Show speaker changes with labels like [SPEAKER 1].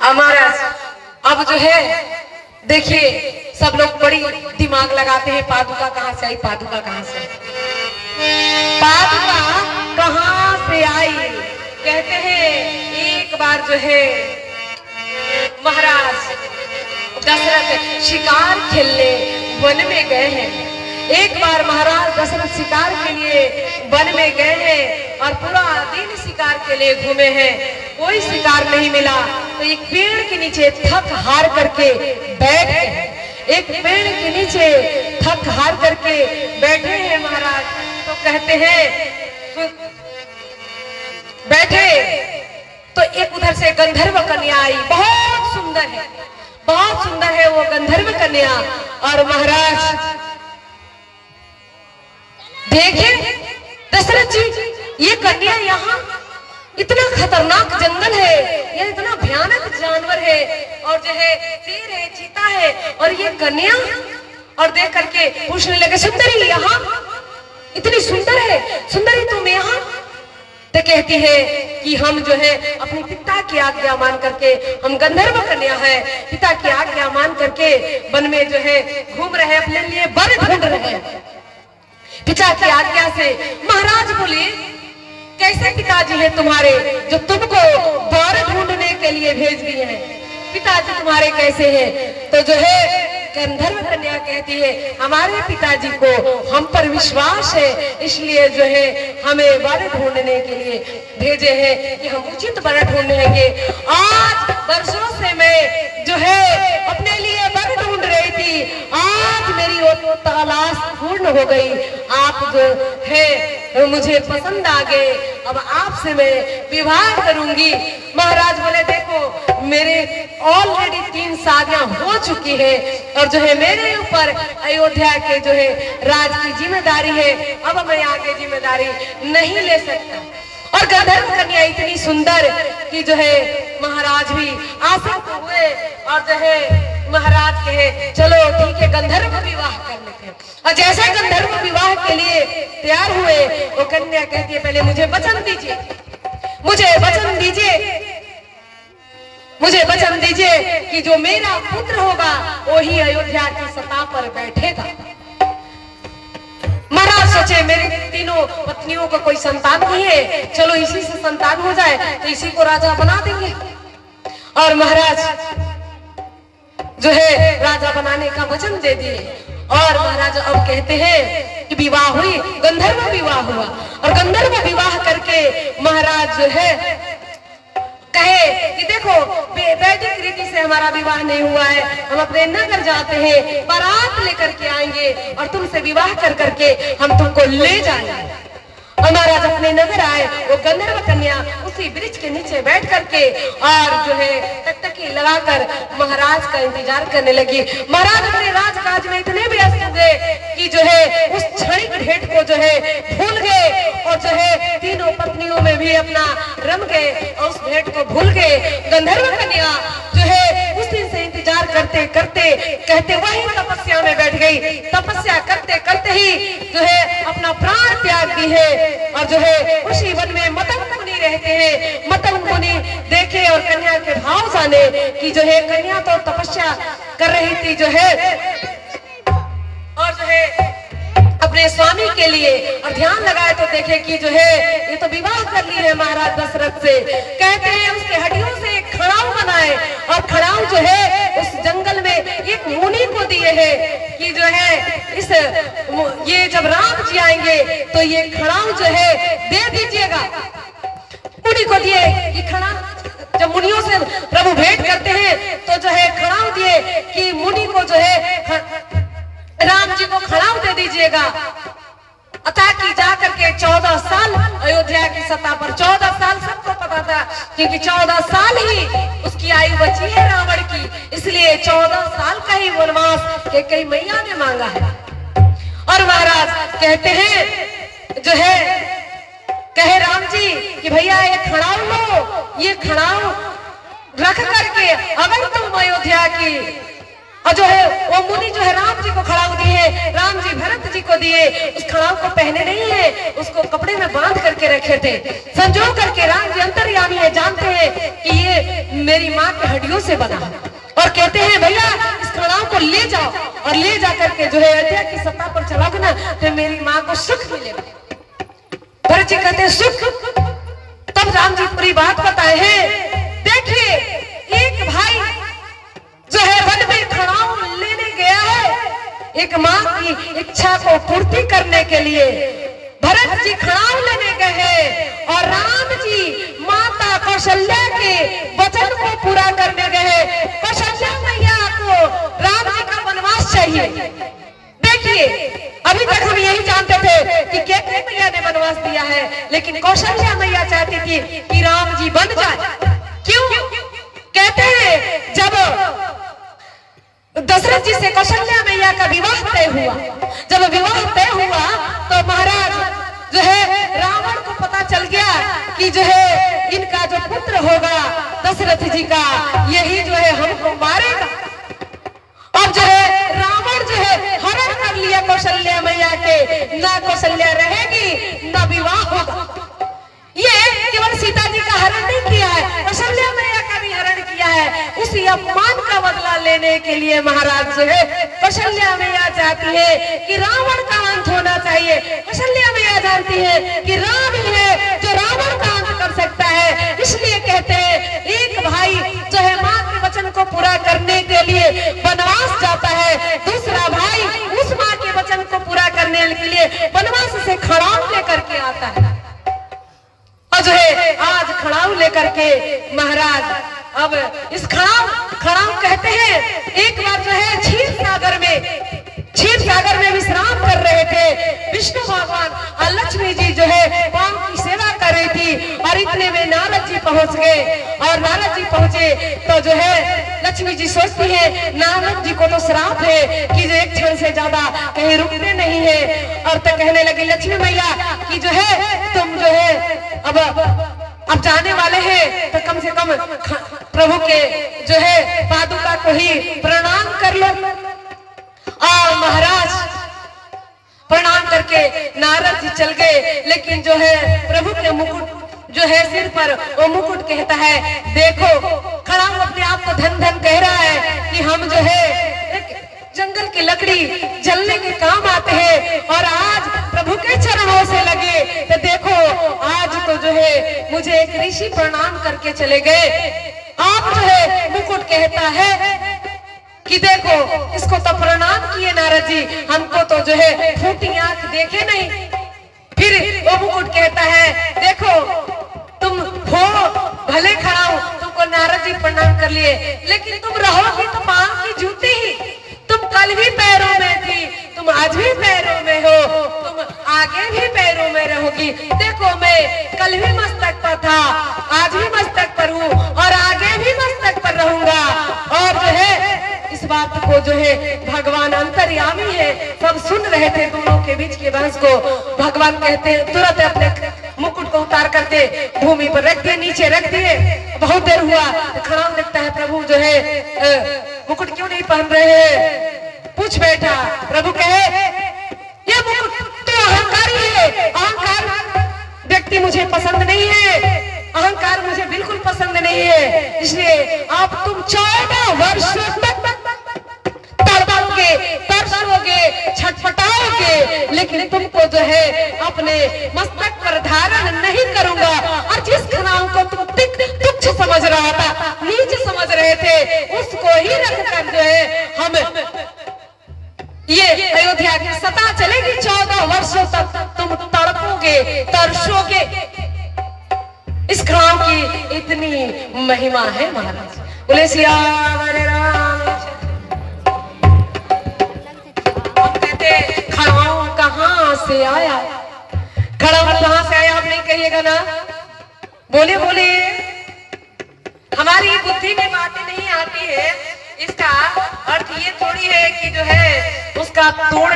[SPEAKER 1] हमारा अब जो है देखिए सब लोग बड़ी दिमाग लगाते हैं, पादुका कहाँ से आई, पादुका कहाँ से आई, पादुका कहाँ से आई। कहते हैं एक बार जो है महाराज दशरथ शिकार खेलने वन में गए हैं। एक बार महाराज दशरथ शिकार के लिए वन में गए हैं और पूरा दिन शिकार के लिए घूमे हैं, कोई शिकार नहीं मिला। तो एक पेड़ के नीचे थक हार करके बैठ गए, एक पेड़ के नीचे थक हार करके बैठे हैं महाराज। तो कहते हैं बैठे तो एक उधर से गंधर्व कन्या आई, बहुत सुंदर है, बहुत सुंदर है वो गंधर्व कन्या। और महाराज देखे दशरथ जी ये कन्या यहाँ, इतना खतरनाक जंगल है, ये इतना भयानक जानवर है, और जो है शेर है, चीता है, और ये कन्या। और देख करके पूछने लगे सुंदरी यहाँ इतनी सुंदर है, सुंदरी तुम यहाँ। तो कहती है कि हम जो है अपने पिता की आज्ञा मान करके, हम गंधर्व कन्या है, पिता की आज्ञा मान करके वन में जो है घूम रहे, अपने लिए वर ढूंढ रहे हैं पिता की आज्ञा से। महाराज बोले कैसे पिताजी हैं तुम्हारे जो तुमको वर ढूंढने के लिए भेज दिए हैं, पिताजी तुम्हारे कैसे हैं। तो जो है गंधर्व कन्या कहती है हमारे पिताजी को हम पर विश्वास है, इसलिए जो है हमें वर ढूंढने के लिए भेजे हैं कि हम उचित वर ढूंढेंगे। आज वर्षों से मैं जो है अपने लिए वर ढूंढ रही थी, आज मेरी वो तलाश पूर्ण हो गई, आप जो है मुझे पसंद आ गए, अब आपसे मैं विवाह करूंगी। महाराज बोले देखो मेरे ऑलरेडी 3 शादियां हो चुकी है, और जो है मेरे ऊपर अयोध्या के जो है राज की जिम्मेदारी है, अब मैं आगे जिम्मेदारी नहीं ले सकता। और गंधर्व कन्या इतनी सुंदर कि जो है महाराज भी आसक्त हुए, और जो है महाराज कहे चलो ठीक है गंधर्व विवाह कर लेते हैं। और जैसे गंधर्व विवाह के लिए तैयार हुए, वो कन्या कहती है पहले मुझे वचन दीजिए, मुझे वचन दीजिए, मुझे वचन दीजिए कि जो मेरा पुत्र होगा वही अयोध्या की सत्ता पर बैठेगा। महाराज सोचे मेरे तीनों पत्नियों को कोई संतान नहीं है, चलो इसी से संतान हो जाए तो इसी को राजा बना देंगे। और महाराज जो है राजा बनाने का वचन दे दिए। और महाराज अब कहते हैं कि विवाह हुई, गंधर्व विवाह हुआ, और गंधर्व विवाह करके महाराज जो है कहे कि देखो वैदिक रीति से हमारा विवाह नहीं हुआ है, हम अपने नगर जाते हैं, बारात लेकर के आएंगे और तुमसे विवाह कर करके हम तुमको ले जाएंगे। और महाराज अपने नगर आए, वो गंधर्व कन्या उसी वृक्ष के नीचे बैठ करके और जो है टकटकी लगाकर महाराज का इंतजार करने लगी। महाराज अपने राजकाज में इतने व्यस्त हुए कि जो है उस क्षणिक भेंट को जो है भूल गए, और जो है तीनों पत्नियों में भी अपना रम गए और उस भेंट को भूल गए। गंधर्व कन्या जो है उस दिन से इंतजार करते करते कहते वही तपस्या में बैठ गई, तपस्या करते करते ही जो है अपना प्राण त्याग दी है। और जो है उसी वन में मतंग मुनि रहते हैं, मतंग मुनि देखे और कन्या के भाव जाने कि जो है कन्या तो तपस्या कर रही थी जो है, और जो है अपने स्वामी के लिए, और ध्यान लगाए तो देखे कि जो है ये तो विवाह कर ली है महाराज दशरथ से। कहते हैं उसके हड्डियों से एक खड़ाऊ बनाए, और खड़ाऊ जो है उस जंगल में एक मुनि को दिए हैं कि जो है इस ये जब राम जी आएंगे तो ये खड़ाऊ जो है दे दीजिएगा। मुनि को दिए कि खड़ा, जब मुनियों से प्रभु भेंट करते हैं तो जो है खड़ाऊ दिए कि मुनि को जो है राम जी को खड़ाऊ दे दीजिएगा, ताकि जाकर के 14 साल अयोध्या की सत्ता पर, 14 साल सबको पता था क्योंकि 14 साल ही उसकी आयु बची है रावण की, इसलिए 14 साल का ही वनवास के कई मैया ने मांगा है। और महाराज कहते हैं जो है कहे राम जी कि भैया ये खड़ाऊ लो, ये खड़ाऊ रख करके अगर तुम अयोध्या की और जो है वो मुनि जो है राम जी को खड़ाऊ दिए, राम जी भरत जी को दिए। उस खड़ाऊ को पहने नहीं है, उसको कपड़े में बांध करके रखे थे। संजो करके राम जी अंतर्यामी है, जानते हैं कि ये मेरी माँ के हड्डियों से बना है, और कहते हैं भैया इस खड़ाऊ को ले जाओ, और ले जा करके जो है अयोध्या की सत्ता पर चलाओगे ना तो मेरी माँ को सुख मिलेगा। भरत जी कहते हैं सुख? तब राम जी पूरी बात बताए हैं। देखिए एक भाई जो है वन में खड़ाऊ लेने गया है, एक माँ की इच्छा को पूर्ति करने के लिए भरत जी खड़ाऊ लेने गए हैं, और राम जी माता कौशल्या के वचन को पूरा करने गए। कौशल्या मैया को राम जी का वनवास चाहिए। देखिए अभी तक हम यही जानते थे कि कैकेयी मैया ने वनवास दिया है, लेकिन कौशल्या मैया चाहती थी कि राम जी बन जाए। क्यों? कहते हैं जब दशरथ जी से कौशल्या मैया का विवाह तय हुआ, जब विवाह तय हुआ तो महाराज जो है रावण को पता चल गया कि जो है इनका जो पुत्र होगा दशरथ जी का, यही जो है हमको मारेगा। अब जो है रावण जो है हरण कर लिया कौशल्या मैया के, ना कौशल्या रहेगी ना विवाह होगा। ये केवल सीता जी का हरण नहीं किया है, कौशल्या मैया का भी हरण किया है। उसी अपमान का बदला लेने के लिए महाराज जो है कौशल्या मैया चाहती है कि रावण का अंत होना चाहिए। कौशल्या मैया जानती है कि राम ही है जो रावण का अंत कर सकता है। इसलिए कहते हैं एक भाई जो है माँ के वचन को पूरा करने के लिए वनवास जाता है, दूसरा भाई उस माँ के वचन को पूरा करने के लिए वनवास से खड़ाऊ लेकर के आता है। और जो है आज खड़ाऊ लेकर के महाराज अब इस खड़ाऊ कहते हैं एक बार जो है क्षीर सागर में विश्राम कर रहे थे विष्णु भगवान, और लक्ष्मी जी जो है पांव की सेवा कर रही थी। और इतने में नारद जी पहुंच गए, और नारद जी पहुंचे तो जो है लक्ष्मी जी सोचती है नारद जी को तो श्राप है कि जो एक क्षण से ज्यादा कहीं रुकते नहीं है। और तो कहने लगी लक्ष्मी मैया कि जो है तुम जो है अब जाने वाले हैं तो कम से कम प्रभु के जो है पादुका को ही प्रणाम कर लो। और महाराज प्रणाम करके नारद जी चल गए, लेकिन जो है प्रभु के मुकुट जो है सिर पर वो मुकुट कहता है देखो खड़ाऊ अपने आप को धन धन कह रहा है कि हम जो है एक जंगल की लकड़ी जलने के काम आते हैं, और आज प्रभु के चरणों से लगे तो देखो आज तो जो है मुझे एक ऋषि प्रणाम करके चले गए। आप जो है मुकुट कहता है कि देखो इसको तो प्रणाम किए नारद जी, हमको तो जो है फूटी आंख देखे नहीं। फिर वो मुकुट कहता है देखो तुम हो भले खड़ाऊ, तुमको नारद जी प्रणाम कर लिए, लेकिन तुम रहोगी तो पांव की जूती ही। तुम कल भी पैरों में थी, तुम आज भी पैरों में हो, तुम आगे भी पैरों में रहोगी। देखो मैं कल भी मस्तक पर था, आज भी मस्तक पर हूँ, और आगे भी मस्तक पर रहूंगा। और जो है इस बात को जो है भगवान अंतर्यामी है, सब सुन रहे थे दोनों के बीच के बहस को। भगवान कहते हैं तुरंत अपने मुकुट को उतार करके भूमि पर रख दिए, नीचे रख दिए। बहुत देर हुआ तो खड़ाऊ देखता है प्रभु जो है मुकुट क्यों नहीं पहन रहे हैं, पूछ बैठा। प्रभु कहे ये मुकुट तो अहंकारी है, अहंकार व्यक्ति मुझे पसंद नहीं है, अहंकार मुझे बिल्कुल पसंद नहीं है। इसलिए आप तुम 14 वर्ष तक तड़पोगे, तरसोगे, छटपटाओगे, लेकिन तुमको जो है अपने मस्तक पर धारण नहीं करूंगा। और जिस खड़ाऊ को तुम तुच्छ समझ रहा था, नीच समझ रहे थे, उसको ही रखकर जो है हम ये अयोध्या की सत्ता चलेगी। 14 वर्षों तक तुम तड़पोगे, तरसोगे। इस खड़ाऊ की इतनी महिमा है महाराज। बोले सियावर रामचंद्र। कहते खड़ाऊ कहाँ से आया, खड़ाऊ कहाँ से आया आप नहीं कहिएगा ना, बोले बोले। हमारी बुद्धि में बातें नहीं आती है, इसका अर्थ ये थोड़ी है कि जो है उसका तोड़